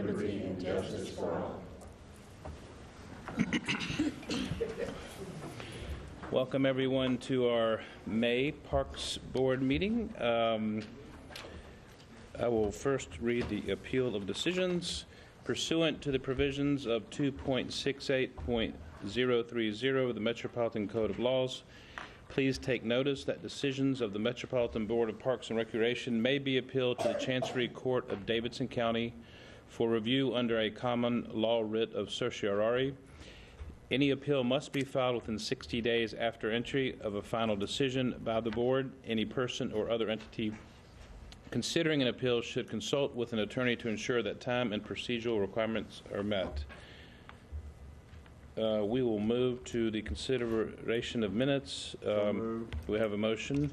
liberty and justice for all. Welcome everyone to our May Parks Board meeting. I will first read the appeal of decisions. Pursuant to the provisions of 2.68.030 of the Metropolitan Code of Laws, please take notice that decisions of the Metropolitan Board of Parks and Recreation may be appealed to the Chancery Court of Davidson County for review under a common law writ of certiorari. Any appeal must be filed within 60 days after entry of a final decision by the board. Any person or other entity considering an appeal should consult with an attorney to ensure that time and procedural requirements are met. We will move to the consideration of minutes. Do we have a motion?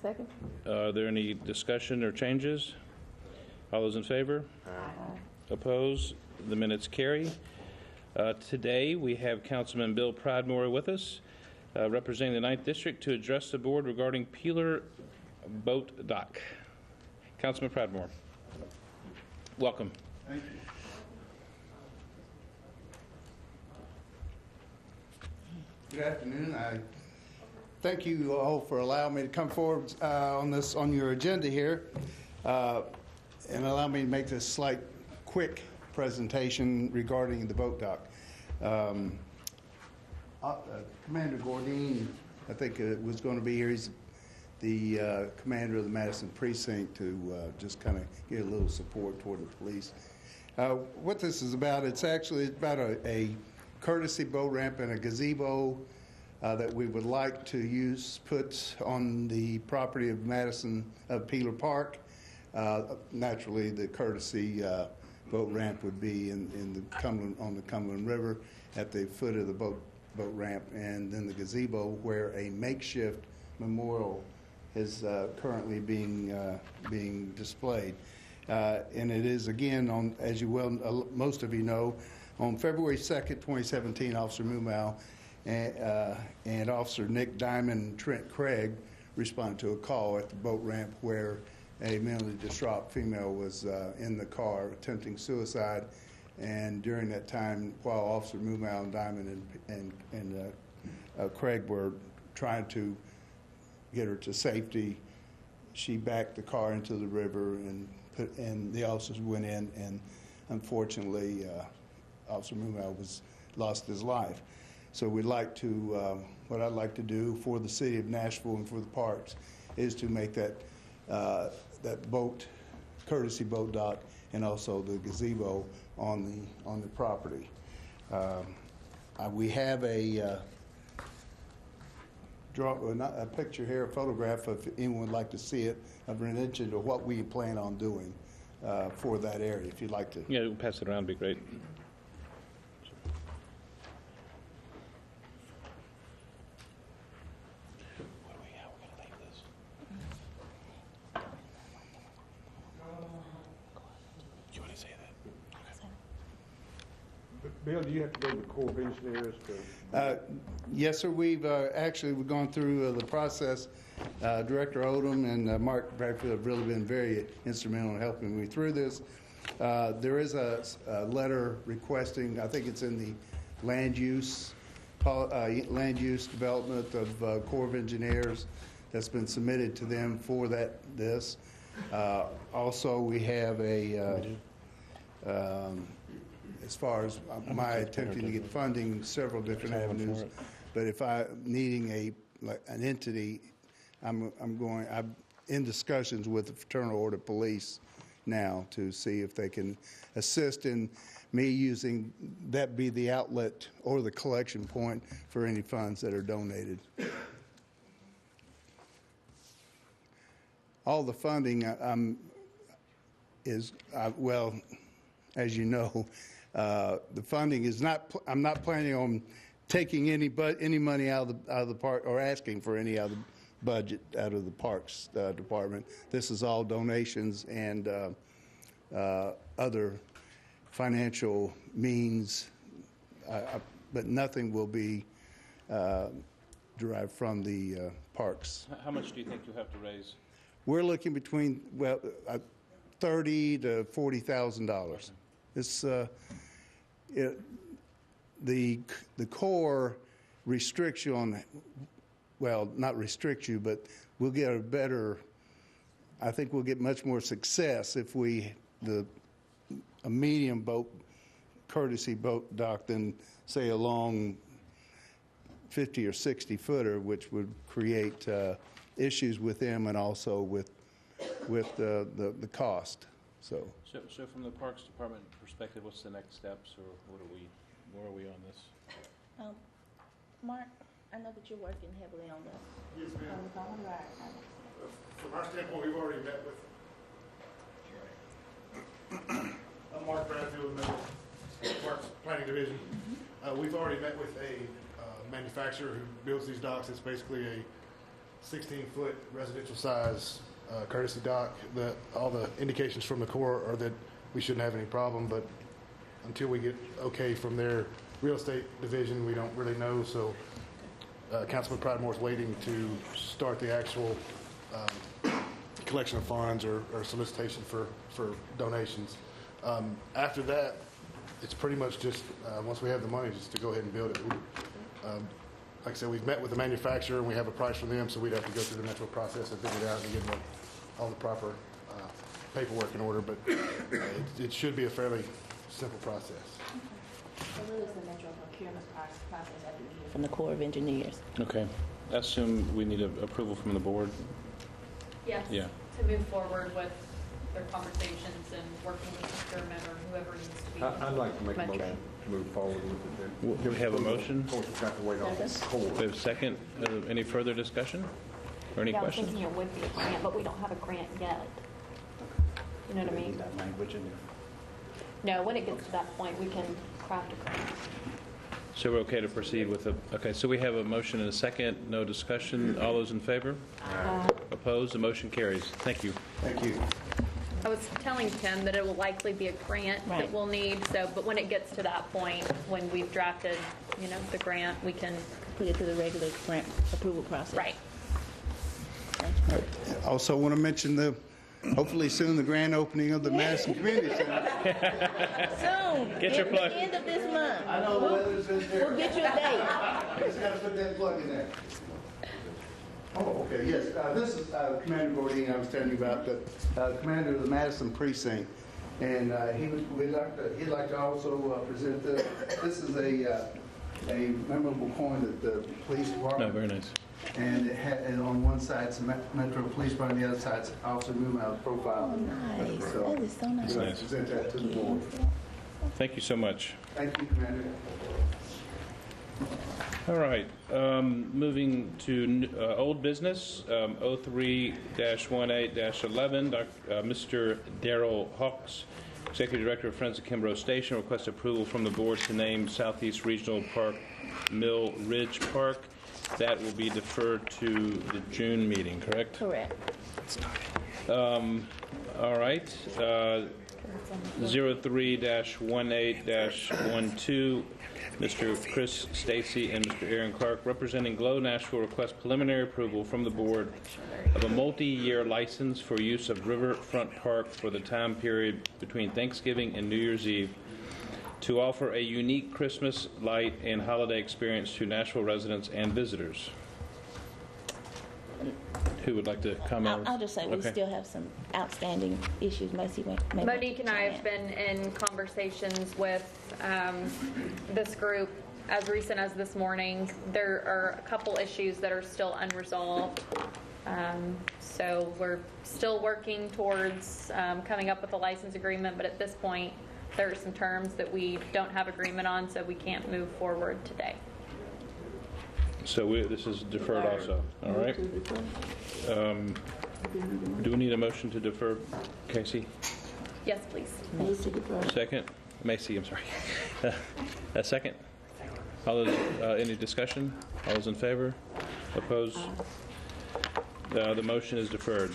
Second. Are there any discussion or changes? All those in favor? Aye. Opposed? The minutes carry. Today we have Councilman Bill Pridemore with us, representing the 9th District, to address the board regarding Peeler Boat Dock. Councilman Pridemore, welcome. Thank you. Good afternoon. I thank you all for allowing me to come forward on your agenda here, and allow me to make this slight quick presentation regarding the boat dock. Commander Gordine, I think was going to be here. He's the commander of the Madison Precinct, to just kind of give a little support toward the police. What this is about, it's actually about a courtesy boat ramp and a gazebo that we would like to put on the property of Peeler Park. Naturally, the courtesy boat ramp would be on the Cumberland River at the foot of the boat ramp, and then the gazebo where a makeshift memorial is currently being displayed. And it is, again, as most of you know, on February 2nd, 2017, Officer Mumau and Officer Nick Diamond and Trent Craig responded to a call at the boat ramp where a mentally distraught female was in the car attempting suicide. And during that time, while Officer Mumau and Diamond and Craig were trying to get her to safety, she backed the car into the river, and the officers went in, and unfortunately, Officer Mumau lost his life. So we'd like to, what I'd like to do for the city of Nashville and for the parks is to make that courtesy boat dock and also the gazebo on the property. We have a picture here, a photograph, if anyone would like to see it, of an inch into what we plan on doing for that area. If you'd like to. Yeah, we'll pass it around, be great. Bill, do you have to go to the Corps of Engineers to? Yes, sir. We've gone through the process. Director Odom and Mark Bradfield have really been very instrumental in helping me through this. There is a letter requesting, I think it's in the land use development of Corps of Engineers, that's been submitted to them for this. Also, we have as far as my attempting to get funding, several different avenues. But if I'm needing an entity, I'm in discussions with the Fraternal Order of Police now to see if they can assist in me using that be the outlet or the collection point for any funds that are donated. All the funding well, as you know, the funding is not. I'm not planning on taking any money out of the park or asking for any other budget out of the Parks Department. This is all donations and other financial means, but nothing will be derived from the parks. How much do you think you'll have to raise? We're looking between $30,000 to $40,000. It's, the core restricts you on, well, not restrict you, but we'll get a better, I think we'll get much more success if a medium boat, courtesy boat dock than, say, a long 50 or 60 footer, which would create issues with them and also with the cost. So So from the Parks Department perspective, what's the next steps, or where are we on this? Mark, I know that you're working heavily on this. Yes, ma'am. Right. From our standpoint, we've already met with, I'm Mark Bradfield, member of Parks Planning Division. We've already met with a manufacturer who builds these docks. It's basically a 16-foot residential size courtesy dock. All the indications from the Corps are that we shouldn't have any problem, but until we get okay from their real estate division, we don't really know. So Councilman Pridemore is waiting to start the actual collection of funds or solicitation for donations. After that, it's pretty much just, once we have the money, just to go ahead and build it. Like I said, we've met with the manufacturer and we have a price from them, so we'd have to go through the natural process of bidding it out and getting all the proper paperwork in order, but it should be a fairly simple process. So what is the metro procurement process after we hear from the Corps of Engineers? Okay. I assume we need approval from the board? Yes. Yeah. To move forward with their conversations and working with procurement or whoever needs to be. I'd like to make a Metro. motion to move forward with it then. Do we have a motion? Of course, we've got to wait on the Second. Corps. We have a second. Any further discussion or any Yeah, I was questions? thinking it would be a grant, but we don't have a grant yet. You know what I mean? That language in there. No, when it gets to that point, we can craft a grant. So we're okay to proceed with okay, so we have a motion and a second. No discussion. All those in favor? Opposed? The motion carries. Thank you. thank you. I was telling Tim that it will likely be a grant that Right. we'll need, but when it gets to that point, when we've drafted, the grant, we can, Put it through the regular grant approval process. right. Also want to mention hopefully soon, the grand opening of the Madison Community Center. Soon. Get your plug. End of this month. I know the weather's been We'll get you a date. Just got to put that plug in there. Oh, okay, yes. This is Commander Gordine I was telling you about, the commander of the Madison Precinct. And he'd like to also present this is a memorable coin that the police No, department, very nice. and and on one side it's Metro Police, but on the other side it's Officer Newmouth's profile. Nice. So, That is so nice. we'd like to present that to the board. Thank you so much. Thank you, Commander. All right, moving to old business, 03-18-11, Mr. Darrell Hawks, Executive Director of Friends of Kimbrough Station, requests approval from the board to name Southeast Regional Park Mill Ridge Park. That will be deferred to the June meeting, correct? Correct. All right. 03-18-12, Mr. Chris Stacy and Mr. Aaron Clark, representing Glow Nashville, request preliminary approval from the board of a multi-year license for use of Riverfront Park for the time period between Thanksgiving and New Year's Eve to offer a unique Christmas light and holiday experience to Nashville residents and visitors. Who would like to comment? I'll just say we Okay. still have some outstanding issues. Monique and I have been in conversations with this group as recent as this morning. There are a couple issues that are still unresolved. So we're still working towards coming up with a license agreement, but at this point, there are some terms that we don't have agreement on, so we can't move forward today. So this is deferred also, all right? Do we need a motion to defer, Casey? Yes, please. Second? Macy, I'm sorry. A second? All those, any discussion? All those in favor? Opposed? The motion is deferred.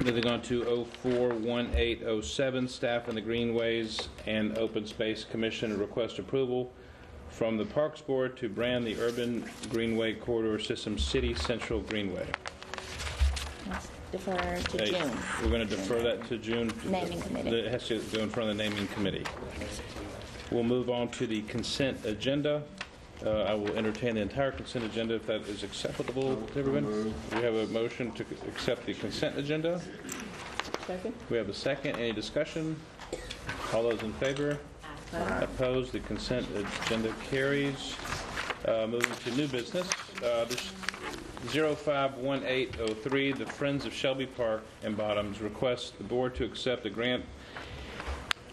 Moving on to 04-1807, Staff and the Greenways and Open Space Commission request approval from the Parks Board to brand the urban greenway corridor system City Central Greenway. Defer to Hey, June. We're going to defer that to June. Naming committee. It has to go in front of the naming committee. We'll move on to the consent agenda. I will entertain the entire consent agenda if that is acceptable to everyone. We have a motion to accept the consent agenda. Second? We have a second. Any discussion? All those in favor? Opposed? The consent agenda carries. Moving to new business. This 051803, the Friends of Shelby Park and Bottoms requests the board to accept a grant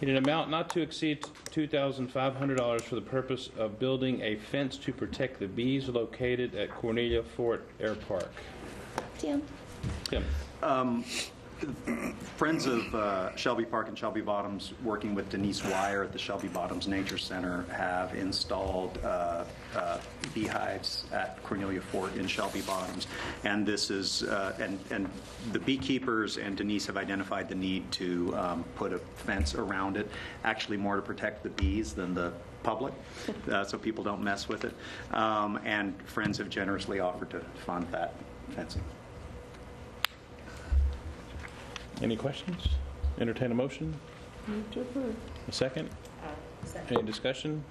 in an amount not to exceed $2,500 for the purpose of building a fence to protect the bees located at Cornelia Fort Air Park. Tim? Tim? Friends of Shelby Park and Shelby Bottoms, working with Denise Wire at the Shelby Bottoms Nature Center, have installed beehives at Cornelia Fort in Shelby Bottoms. And this is, and the beekeepers and Denise have identified the need to put a fence around it, actually more to protect the bees than the public, so people don't mess with it. And Friends have generously offered to fund that fencing. Any questions? Entertain a motion? Move to approve. A second? Any discussion?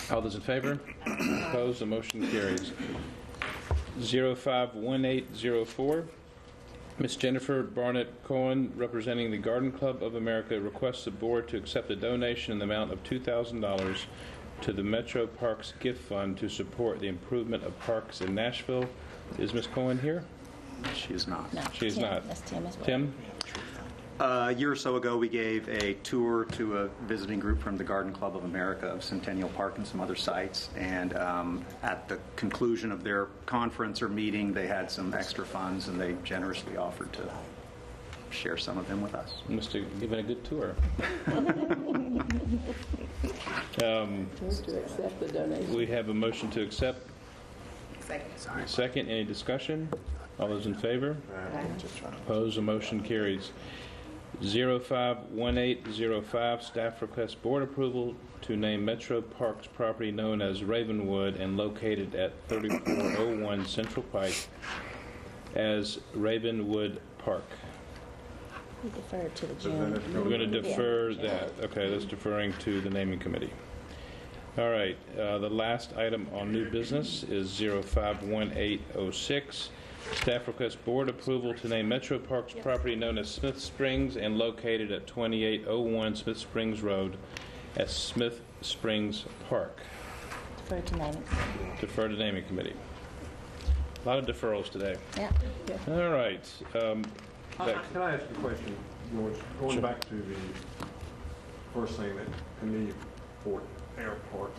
All those in favor? Opposed? The motion carries. 051804, Ms. Jennifer Barnett Cohen, representing the Garden Club of America, requests the board to accept a donation in the amount of $2,000 to the Metro Parks Gift Fund to support the improvement of parks in Nashville. Is Ms. Cohen here? She is not. No. She is Tim. not. That's Tim as well. Tim? A year or so ago, we gave a tour to a visiting group from the Garden Club of America of Centennial Park and some other sites. And at the conclusion of their conference or meeting, they had some extra funds, and they generously offered to share some of them with us. Must have given a good tour. Move to accept the donation. We have a motion to accept. Second. Any discussion? All those in favor? Opposed? The motion carries. 051805, staff requests board approval to name Metro Parks property known as Ravenwood and located at 3401 Central Pike as Ravenwood Park. We defer to the June. We're going to defer that. Okay, that's deferring to the naming committee. All right, the last item on new business is 051806. Staff requests board approval to name Metro Parks property known as Smith Springs and located at 2801 Smith Springs Road as Smith Springs Park. Defer to naming. Defer to naming committee. A lot of deferrals today. Yeah. All right. Can I ask you a question, George? Going back to the first thing, that Cornelia Fort Airport,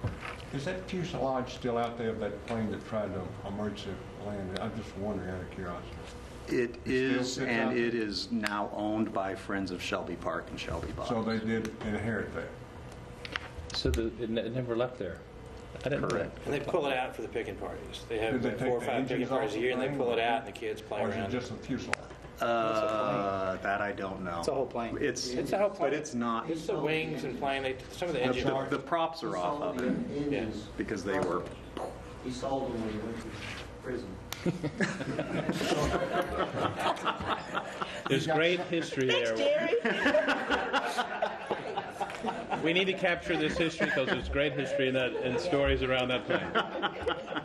is that fuselage still out there of that plane that tried to emergency land? I'm just wondering out of curiosity. It still is, sits and out it is now owned by Friends of Shelby Park and Shelby So Bottoms. they did inherit that. So it never left there. I didn't know that. Correct. And they pull it out for the picking parties. They have Did they about take 4 or the 5 picking engines parties off a the year, and they plane, pull it out, and the kids play Or is it around. just a fuselage? That I don't know. It's a whole plane. It's a whole plane. But it's not. It's the wings and plane. Some of the engines. The props are off of it Yeah. because they were. He sold them when he went to prison. There's great history there. We need to capture this history because there's great history in that and stories around that plane.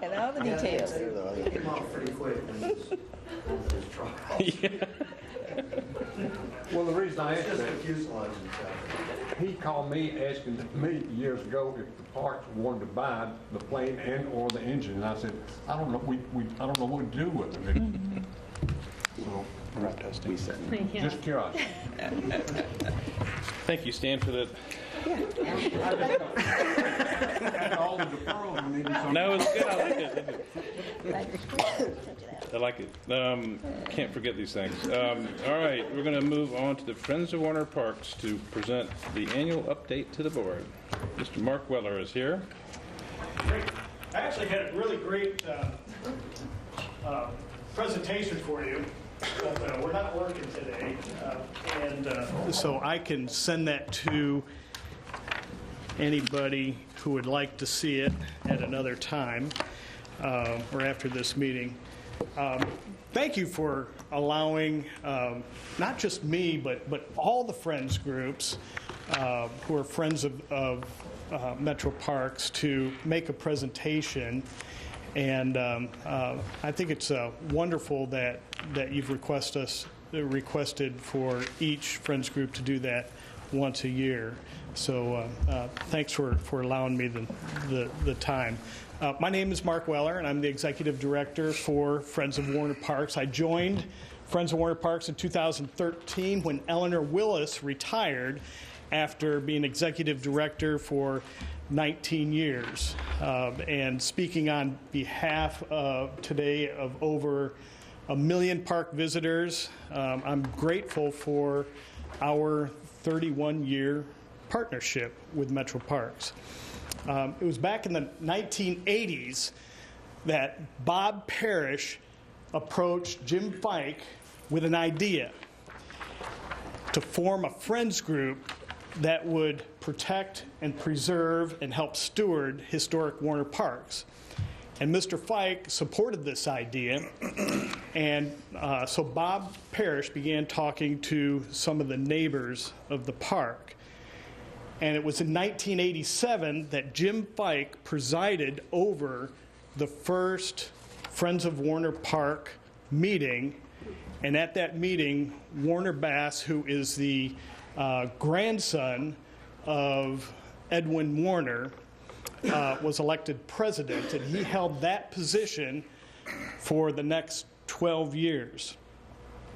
And all the details. He came off pretty quick when he was his trial. Well, the reason I It's asked just that, the fuselage and stuff. he called me asking me years ago if the parks wanted to buy the plane and or the engine, and I said, I don't know, I don't know what to do with it. So, We said. just curiosity. Thank you, Stan, for that. After all the deferrals, we needed some. No, it's good. I like it. I like it. Can't forget these things. All right, we're going to move on to the Friends of Warner Parks to present the annual update to the board. Mr. Mark Weller is here. Great. I actually had a really great presentation for you, but we're not working today. So I can send that to anybody who would like to see it at another time or after this meeting. Thank you for allowing not just me, but all the Friends groups who are friends of Metro Parks to make a presentation. And I think it's wonderful that you've requested for each Friends group to do that once a year. So thanks for allowing me the time. My name is Mark Weller, and I'm the Executive Director for Friends of Warner Parks. I joined Friends of Warner Parks in 2013 when Eleanor Willis retired after being Executive Director for 19 years. And speaking on behalf today of over 1 million park visitors, I'm grateful for our 31-year partnership with Metro Parks. It was back in the 1980s that Bob Parrish approached Jim Fike with an idea to form a Friends group that would protect and preserve and help steward historic Warner Parks. And Mr. Fike supported this idea, and so Bob Parrish began talking to some of the neighbors of the park. And it was in 1987 that Jim Fike presided over the first Friends of Warner Park meeting. And at that meeting, Warner Bass, who is the grandson of Edwin Warner, was elected president. And he held that position for the next 12 years.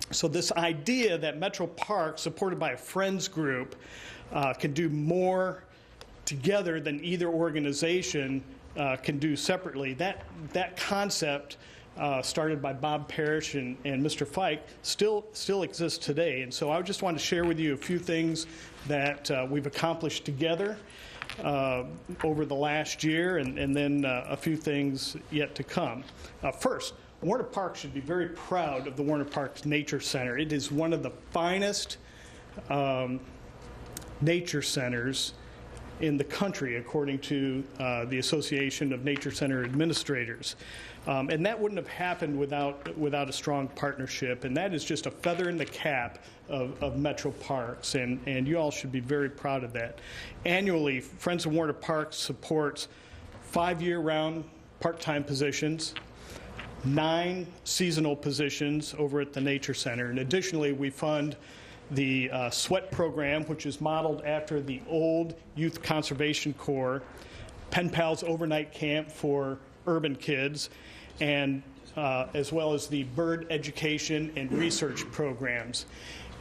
So this idea that Metro Parks, supported by a Friends group, can do more together than either organization can do separately. That concept started by Bob Parrish and Mr. Fike still exists today. And so I just want to share with you a few things that we've accomplished together over the last year, and then a few things yet to come. First, Warner Parks should be very proud of the Warner Parks Nature Center. It is one of the finest nature centers in the country, according to the Association of Nature Center Administrators. And that wouldn't have happened without a strong partnership, and that is just a feather in the cap of Metro Parks, and you all should be very proud of that. Annually, Friends of Warner Parks supports 5 year-round part-time positions, 9 seasonal positions over at the Nature Center, and additionally, we fund the SWEAT program, which is modeled after the old Youth Conservation Corps, Pen Pals overnight camp for urban kids, and as well as the bird education and research programs.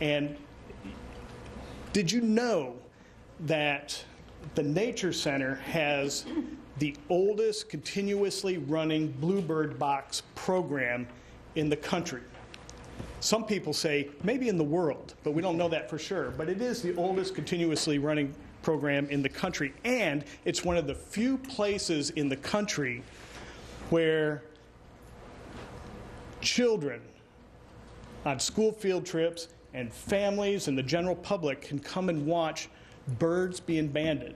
And did you know that the Nature Center has the oldest continuously running Bluebird Box program in the country? Some people say maybe in the world, but we don't know that for sure. But it is the oldest continuously running program in the country, and it's one of the few places in the country where children on school field trips and families and the general public can come and watch birds being banded.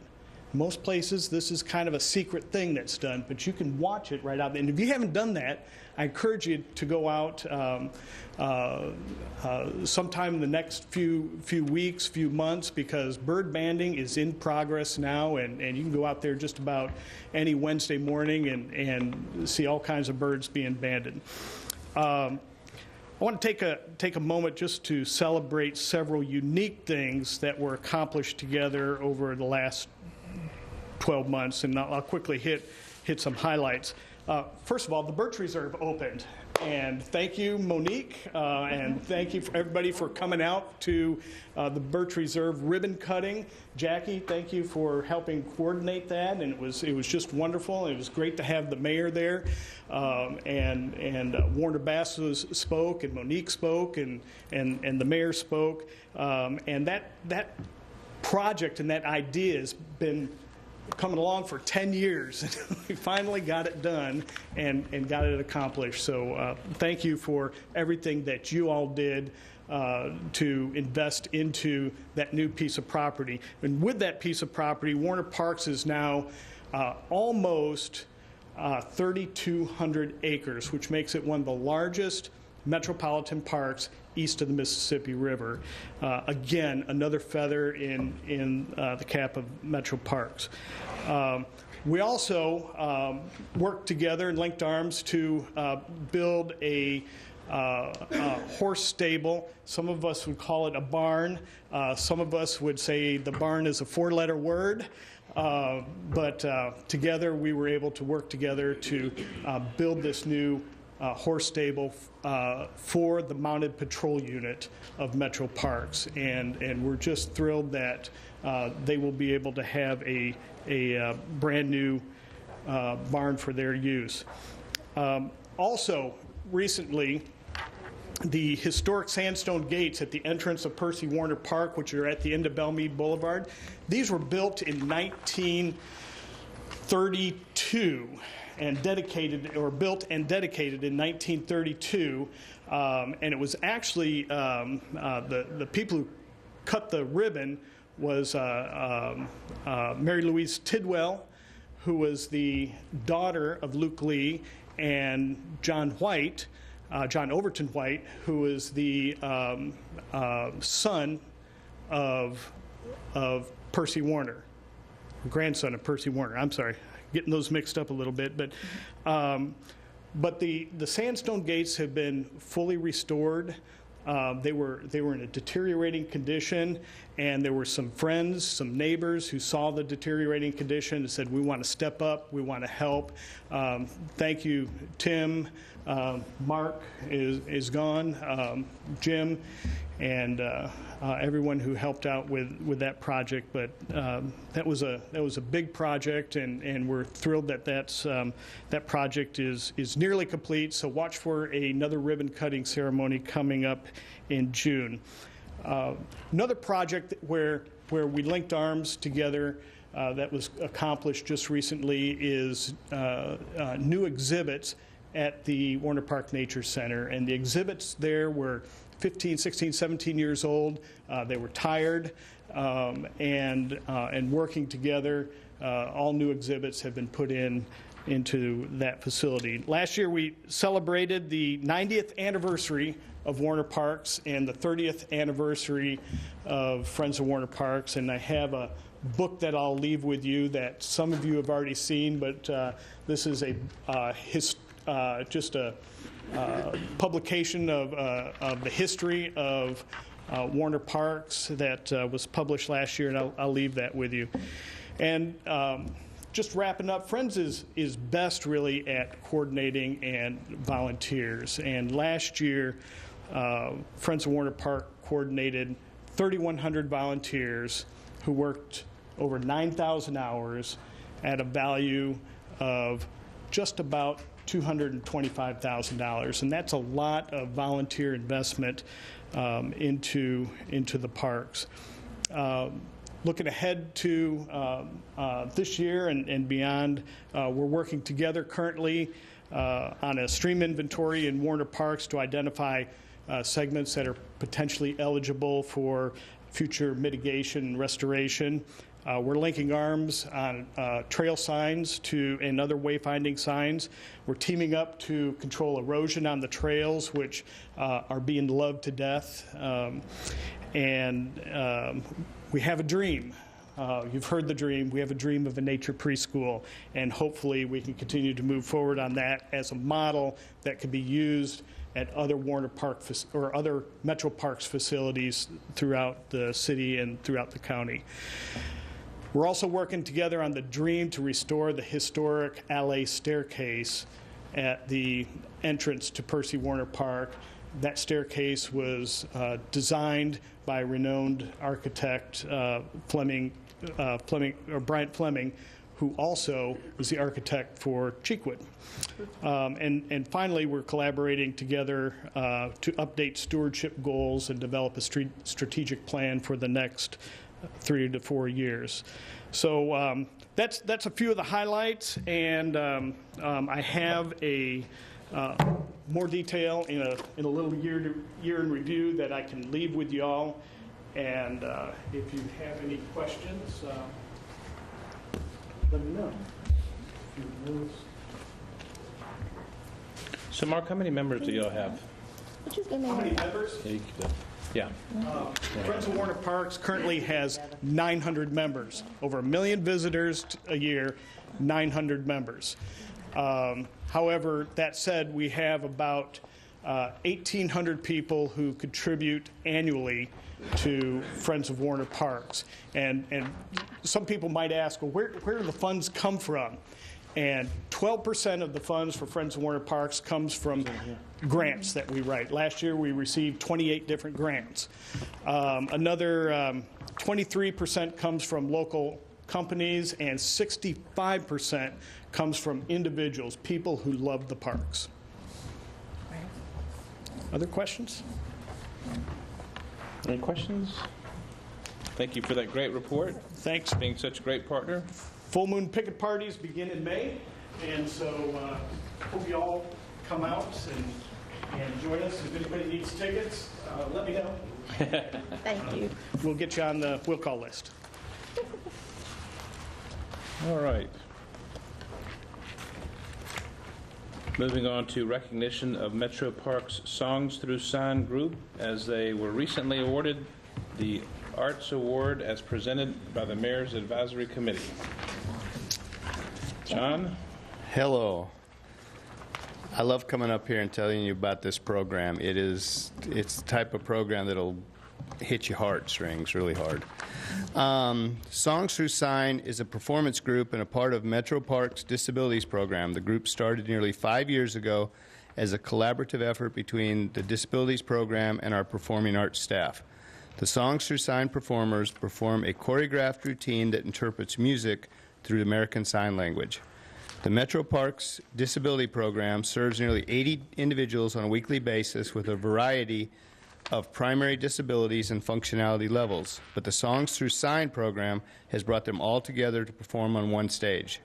Most places, this is kind of a secret thing that's done, but you can watch it right out there. And if you haven't done that, I encourage you to go out sometime in the next few weeks, few months, because bird banding is in progress now, and you can go out there just about any Wednesday morning and see all kinds of birds being banded. I want to take a moment just to celebrate several unique things that were accomplished together over the last 12 months, and I'll quickly hit some highlights. First of all, the Birch Reserve opened, and thank you, Monique, and thank you for everybody for coming out to the Birch Reserve ribbon cutting. Jackie, thank you for helping coordinate that, and it was just wonderful. It was great to have the mayor there, and Warner Bass spoke, and Monique spoke, and the mayor spoke, and that project and that idea has been coming along for 10 years. We finally got it done and got it accomplished. So thank you for everything that you all did to invest into that new piece of property. And with that piece of property, Warner Parks is now almost 3,200 acres, which makes it one of the largest metropolitan parks east of the Mississippi River. Again, another feather in the cap of Metro Parks. We also worked together and linked arms to build a horse stable. Some of us would call it a barn. Some of us would say the barn is a four-letter word. But together we were able to work together to build this new horse stable for the Mounted Patrol Unit of Metro Parks. And we're just thrilled that they will be able to have a brand new barn for their use. Also, recently, the historic sandstone gates at the entrance of Percy Warner Park, which are at the end of Belmead Boulevard, these were built in 1932 and built and dedicated in 1932. And it was actually the people who cut the ribbon was Mary Louise Tidwell, who was the daughter of Luke Lee, and John White, John Overton White, who was the son of Percy Warner, grandson of Percy Warner. I'm sorry, getting those mixed up a little bit, but the sandstone gates have been fully restored. They were in a deteriorating condition, and there were some friends, some neighbors who saw the deteriorating condition and said, we want to step up, we want to help. Thank you, Tim. Mark is gone, Jim, and everyone who helped out with that project. But that was a big project, and we're thrilled that that project is nearly complete. So watch for another ribbon cutting ceremony coming up in June. Another project where we linked arms together that was accomplished just recently is new exhibits at the Warner Park Nature Center. And the exhibits there were 15, 16, 17 years old. They were tired, and working together, all new exhibits have been put into that facility. Last year we celebrated the 90th anniversary of Warner Parks and the 30th anniversary of Friends of Warner Parks, and I have a book that I'll leave with you that some of you have already seen, but this is just a publication of the history of Warner Parks that was published last year, and I'll leave that with you. And just wrapping up, Friends is best really at coordinating and volunteers. And last year, Friends of Warner Park coordinated 3,100 volunteers who worked over 9,000 hours at a value of just about $225,000, and that's a lot of volunteer investment into the parks. Looking ahead to this year and beyond, we're working together currently on a stream inventory in Warner Parks to identify segments that are potentially eligible for future mitigation and restoration. We're linking arms on trail signs and other wayfinding signs. We're teaming up to control erosion on the trails, which are being loved to death. And we have a dream. You've heard the dream. We have a dream of a nature preschool, and hopefully we can continue to move forward on that as a model that can be used at other Warner Park or other Metro Parks facilities throughout the city and throughout the county. We're also working together on the dream to restore the historic alley staircase at the entrance to Percy Warner Park. That staircase was designed by renowned architect Bryant Fleming, who also was the architect for Cheekwood. And finally, we're collaborating together to update stewardship goals and develop a strategic plan for the next 3 to 4 years. So that's a few of the highlights, and I have a more detail in a little year in review that I can leave with y'all. And if you have any questions, let me know. So, Mark, how many members do y'all have? Which is good, How many maybe. members? Yeah. Friends of Warner Parks currently has 900 members, over 1 million visitors a year, 900 members. However, that said, we have about 1,800 people who contribute annually to Friends of Warner Parks. And some people might ask, well, where do the funds come from? And 12% of the funds for Friends of Warner Parks comes from grants that we write. Last year, we received 28 different grants. Another 23% comes from local companies, and 65% comes from individuals, people who love the parks. Other questions? Any questions? Thank you for that great report. Thanks. Being such a great partner. Full Moon Picket Parties begin in May, and so hope you all come out and join us. If anybody needs tickets, let me know. Thank you. We'll get you on the will call list. All right. Moving on to recognition of Metro Parks Songs Through Sign Group, as they were recently awarded the Arts Award as presented by the Mayor's Advisory Committee. John? Hello. I love coming up here and telling you about this program. It's the type of program that'll hit your heartstrings really hard. Songs Through Sign is a performance group and a part of Metro Parks Disabilities Program. The group started nearly 5 years ago as a collaborative effort between the Disabilities Program and our performing arts staff. The Songs Through Sign performers perform a choreographed routine that interprets music through American Sign Language. The Metro Parks Disability Program serves nearly 80 individuals on a weekly basis with a variety of primary disabilities and functionality levels, but the Songs Through Sign program has brought them all together to perform on one stage.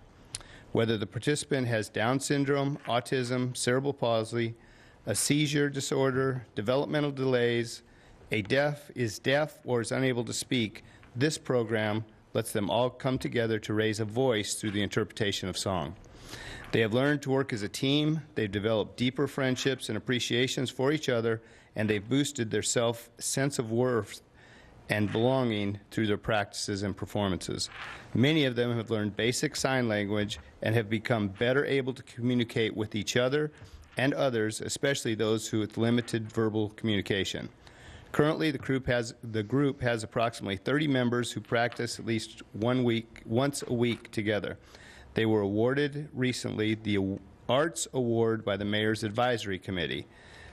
Whether the participant has Down syndrome, autism, cerebral palsy, a seizure disorder, developmental delays, is deaf or is unable to speak, this program lets them all come together to raise a voice through the interpretation of song. They have learned to work as a team, they've developed deeper friendships and appreciations for each other, and they've boosted their sense of worth and belonging through their practices and performances. Many of them have learned basic sign language and have become better able to communicate with each other and others, especially those who with limited verbal communication. Currently, the group has approximately 30 members who practice at least once a week together. They were awarded recently the Arts Award by the Mayor's Advisory Committee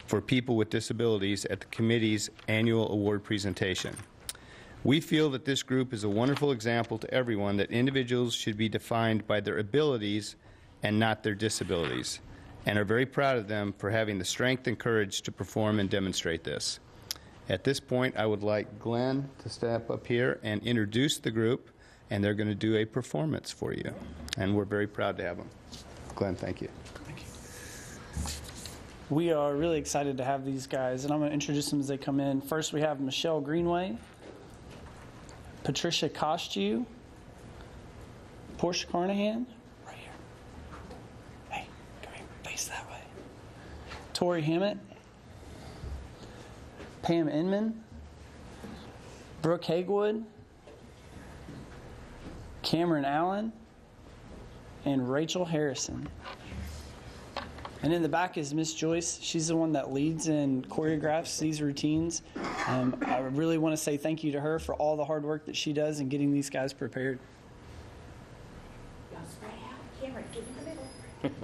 for people with disabilities at the committee's annual award presentation. We feel that this group is a wonderful example to everyone that individuals should be defined by their abilities and not their disabilities, and are very proud of them for having the strength and courage to perform and demonstrate this. At this point, I would like Glenn to step up here and introduce the group, and they're going to do a performance for you. And we're very proud to have them. Glenn, thank you. We are really excited to have these guys, and I'm going to introduce them as they come in. First, we have Michelle Greenway, Patricia Kostu, Portia Carnahan, right here. Hey, come here, face that way. Tori Hammett, Pam Inman, Brooke Hagewood, Cameron Allen, and Rachel Harrison. And in the back is Miss Joyce. She's the one that leads and choreographs these routines. I really want to say thank you to her for all the hard work that she does in getting these guys prepared. Y'all spread out. Cameron, get in the middle.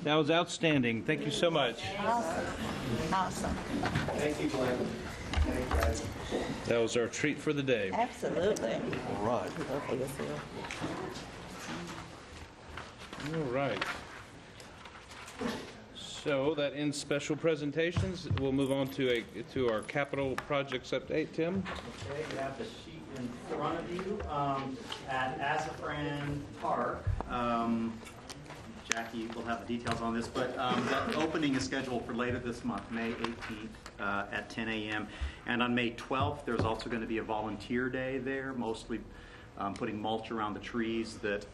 That was outstanding. Thank you so much. Awesome. Thank you, Glenn. Thank you, guys. That was our treat for the day. Absolutely. All right. All right. So that ends special presentations. We'll move on to our capital projects update. Tim? Okay, you have the sheet in front of you. At Azafran Park, Jackie will have the details on this, but the opening is scheduled for later this month, May 18th at 10 a.m. And on May 12th, there's also going to be a volunteer day there, mostly putting mulch around the trees that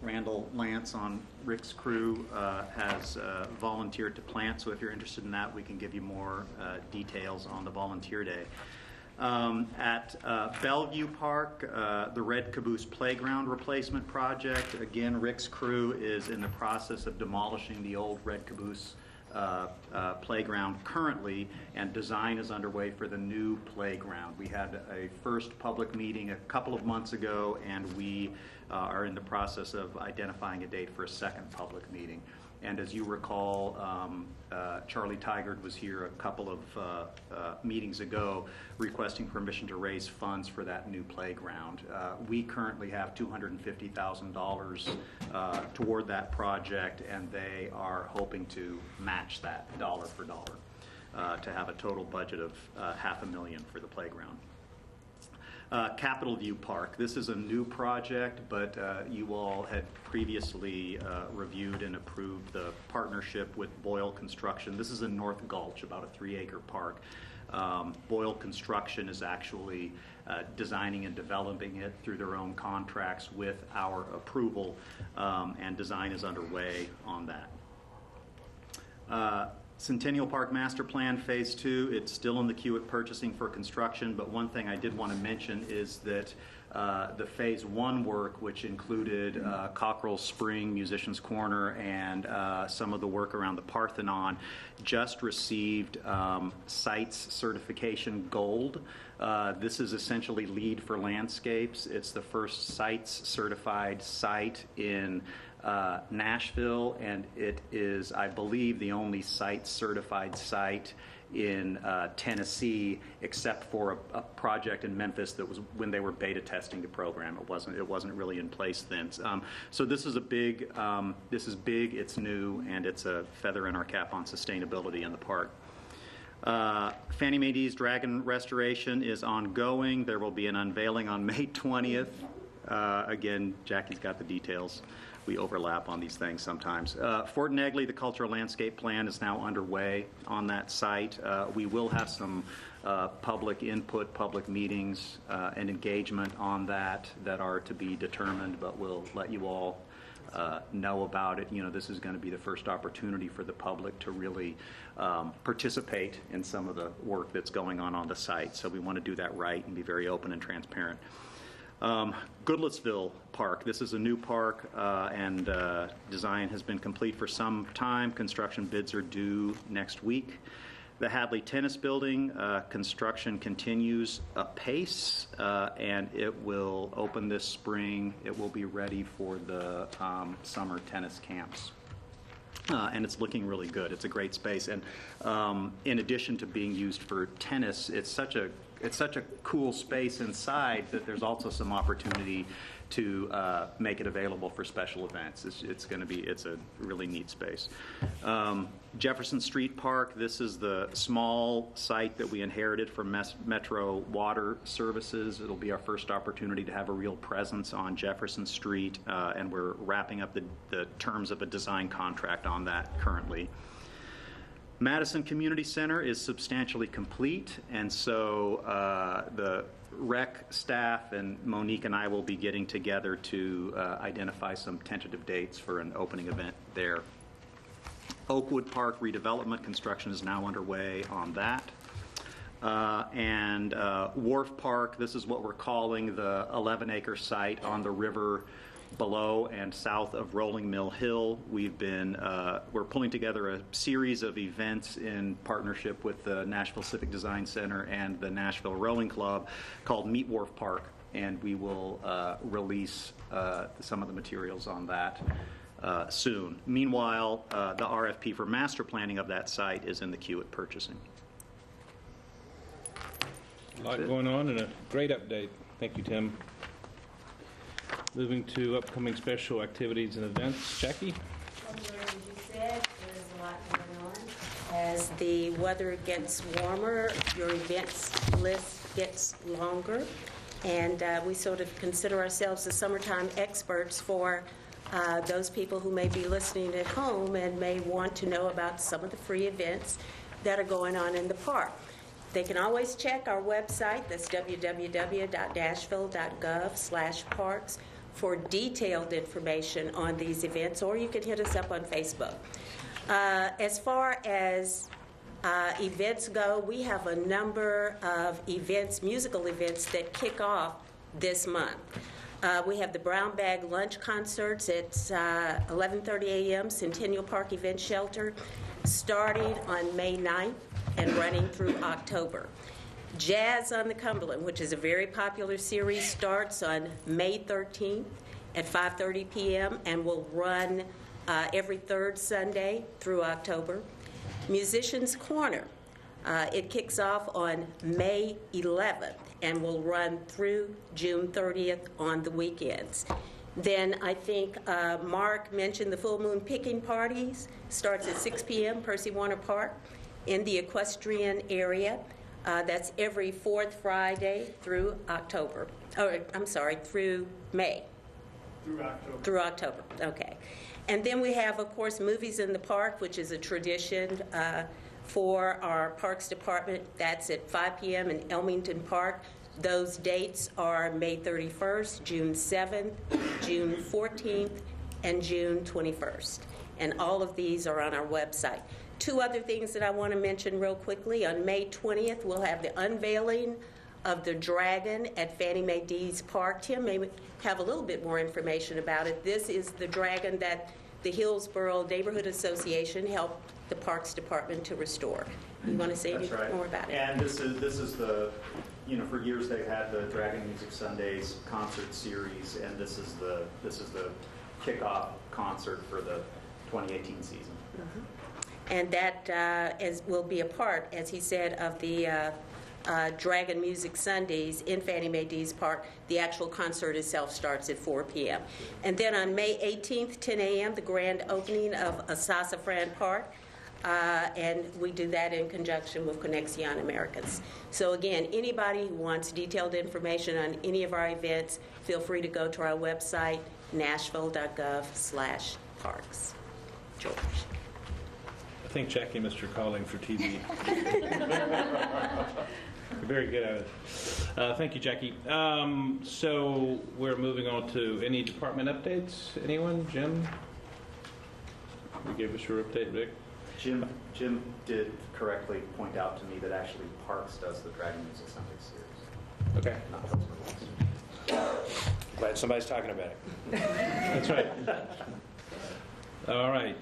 Randall Lance on Rick's crew has volunteered to plant. So if you're interested in that, we can give you more details on the volunteer day. At Bellevue Park, the Red Caboose Playground Replacement Project. Again, Rick's crew is in the process of demolishing the old Red Caboose playground currently, and design is underway for the new playground. We had a first public meeting a couple of months ago, and we are in the process of identifying a date for a second public meeting. And as you recall, Charlie Tigard was here a couple of meetings ago requesting permission to raise funds for that new playground. We currently have $250,000 toward that project, and they are hoping to match that dollar for dollar to have a total budget of $500,000 for the playground. Capitol View Park. This is a new project, but you all had previously reviewed and approved the partnership with Boyle Construction. This is in North Gulch, about a 3-acre park. Boyle Construction is actually designing and developing it through their own contracts with our approval, and design is underway on that. Centennial Park Master Plan Phase 2, it's still in the queue at purchasing for construction, but one thing I did want to mention is that the Phase 1 work, which included Cockrell Spring, Musicians Corner, and some of the work around the Parthenon, just received CITES certification gold. This is essentially LEED for landscapes. It's the first CITES certified site in Nashville, and it is, I believe, the only CITES certified site in Tennessee, except for a project in Memphis that was when they were beta testing the program. It wasn't really in place then. So this is a big, this is big, it's new, and it's a feather in our cap on sustainability in the park. Fannie Mae D's Dragon Restoration is ongoing. There will be an unveiling on May 20th. Again, Jackie's got the details. We overlap on these things sometimes. Fort Negley, the cultural landscape plan is now underway on that site. We will have some public input, public meetings, and engagement on that are to be determined, but we'll let you all know about it. You know, this is going to be the first opportunity for the public to really participate in some of the work that's going on the site. So we want to do that right and be very open and transparent. Goodlettsville Park. This is a new park, and design has been complete for some time. Construction bids are due next week. The Hadley Tennis Building, construction continues apace, and it will open this spring. It will be ready for the summer tennis camps. And it's looking really good. It's a great space. And in addition to being used for tennis, it's such a cool space inside that there's also some opportunity to make it available for special events. It's a really neat space. Jefferson Street Park, this is the small site that we inherited from Metro Water Services. It'll be our first opportunity to have a real presence on Jefferson Street, and we're wrapping up the terms of a design contract on that currently. Madison Community Center is substantially complete, and so the rec staff and Monique and I will be getting together to identify some tentative dates for an opening event there. Oakwood Park redevelopment construction is now underway on that. And Wharf Park, this is what we're calling the 11-acre site on the river below and south of Rolling Mill Hill. We're pulling together a series of events in partnership with the Nashville Civic Design Center and the Nashville Rowing Club called Meet Wharf Park, and we will release some of the materials on that soon. Meanwhile, the RFP for master planning of that site is in the queue at purchasing. A lot going on and a great update. Thank you, Tim. Moving to upcoming special activities and events. Jackie? As you said, there's a lot going on. As the weather gets warmer, your events list gets longer, and we sort of consider ourselves the summertime experts for those people who may be listening at home and may want to know about some of the free events that are going on in the park. They can always check our website, that's www.nashville.gov/parks, for detailed information on these events, or you can hit us up on Facebook. As far as events go, we have a number of events, musical events, that kick off this month. We have the Brown Bag Lunch Concerts at 11:30 a.m., Centennial Park Event Shelter, starting on May 9th and running through October. Jazz on the Cumberland, which is a very popular series, starts on May 13th at 5:30 p.m. and will run every third Sunday through October. Musicians Corner, it kicks off on May 11th and will run through June 30th on the weekends. Then I think Mark mentioned the Full Moon Picking Parties, starts at 6 p.m., Percy Warner Park in the equestrian area. That's every fourth Friday through October. Through May. Through October, okay. And then we have, of course, Movies in the Park, which is a tradition for our Parks Department. That's at 5 p.m. in Elmington Park. Those dates are May 31st, June 7th, June 14th, and June 21st. And all of these are on our website. Two other things that I want to mention real quickly. On May 20th, we'll have the unveiling of the Dragon at Fannie Mae Dees Park. Tim may have a little bit more information about it. This is the Dragon that the Hillsborough Neighborhood Association helped the Parks Department to restore. You want to say anything more about it? And this is the, for years they've had the Dragon Music Sundays concert series, and this is the kickoff concert for the 2018 season. And that will be a part, as he said, of the Dragon Music Sundays in Fannie Mae Dees Park. The actual concert itself starts at 4 p.m. And then on May 18th, 10 a.m., the grand opening of Sassafras Park. And we do that in conjunction with Conexion Americans. So again, anybody who wants detailed information on any of our events, feel free to go to our website, nashville.gov/parks. George. I think Jackie missed her calling for TV. You're very good at it. Thank you, Jackie. So we're moving on to any department updates. Anyone? Jim? You gave us your update, Rick. Jim did correctly point out to me that actually Parks does the Dragon Music Sunday series. Okay. Glad somebody's talking about it. That's right. All right.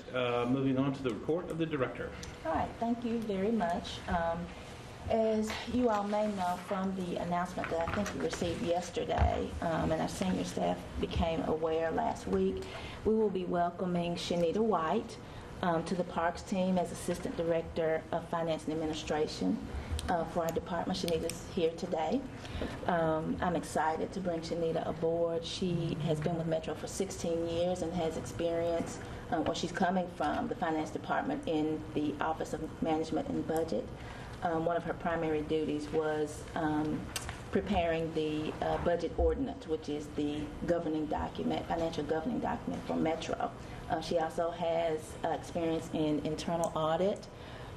Moving on to the report of the director. All right, thank you very much. As you all may know from the announcement that I think we received yesterday, and our senior staff became aware last week, we will be welcoming Shanita White to the Parks team as Assistant Director of Finance and Administration for our department. Shanita's here today. I'm excited to bring Shanita aboard. She has been with Metro for 16 years and has experience, or she's coming from the Finance Department in the Office of Management and Budget. One of her primary duties was preparing the budget ordinance, which is the governing document, financial governing document for Metro. She also has experience in internal audit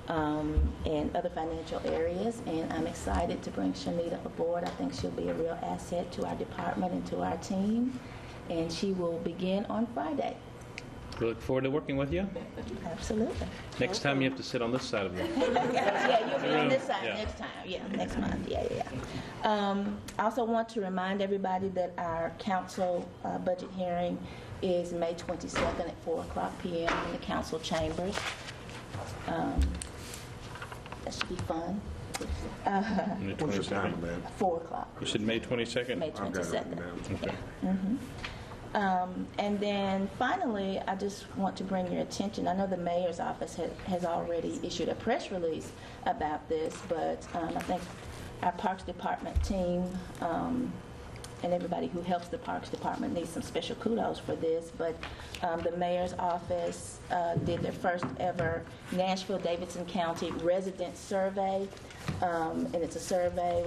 and other financial areas, and I'm excited to bring Shanita aboard. I think she'll be a real asset to our department and to our team, and she will begin on Friday. We look forward to working with you. Absolutely. Next time you have to sit on this side of the room. Yeah, you'll be on this side Yeah. next time. Yeah, next month. Yeah. I also want to remind everybody that our council budget hearing is May 22nd at 4:00 p.m. in the council chambers. That should be fun. What's your time, man? 4:00. You said May 22nd? May 22nd. Okay. And then finally, I just want to bring your attention. I know the mayor's office has already issued a press release about this, but I think our Parks Department team and everybody who helps the Parks Department needs some special kudos for this. But the mayor's office did their first ever Nashville-Davidson County resident survey, and it was a survey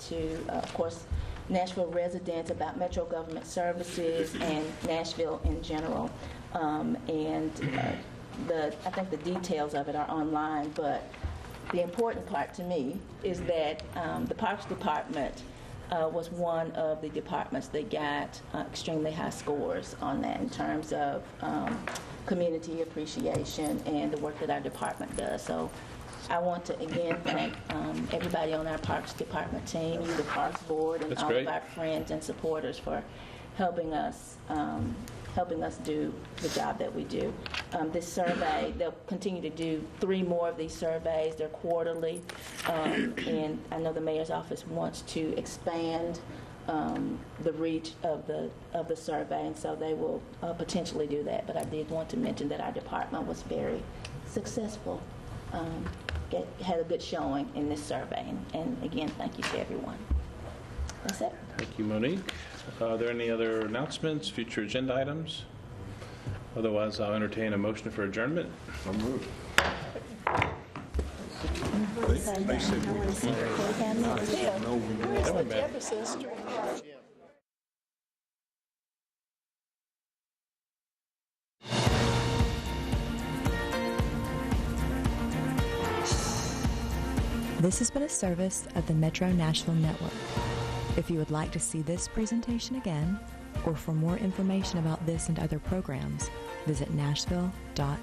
to, of course, Nashville residents about Metro government services and Nashville in general. I think the details of it are online, but the important part to me is that the Parks Department was one of the departments that got extremely high scores on that in terms of community appreciation and the work that our department does. So I want to again thank everybody on our Parks Department team, the Parks Board, and all of our friends and supporters for helping us do the job that we do. This survey, they'll continue to do 3 more of these surveys. They're quarterly, and I know the mayor's office wants to expand the reach of the survey, and so they will potentially do that. But I did want to mention that our department was very successful. Had a good showing in this survey. And again, thank you to everyone. That's it. Thank you, Monique. Are there any other announcements, future agenda items? Otherwise, I'll entertain a motion for adjournment. I'll move. Where's the Jefferson Street? This has been a service of the Metro Nashville Network. If you would like to see this presentation again, or for more information about this and other programs, visit nashville.gov.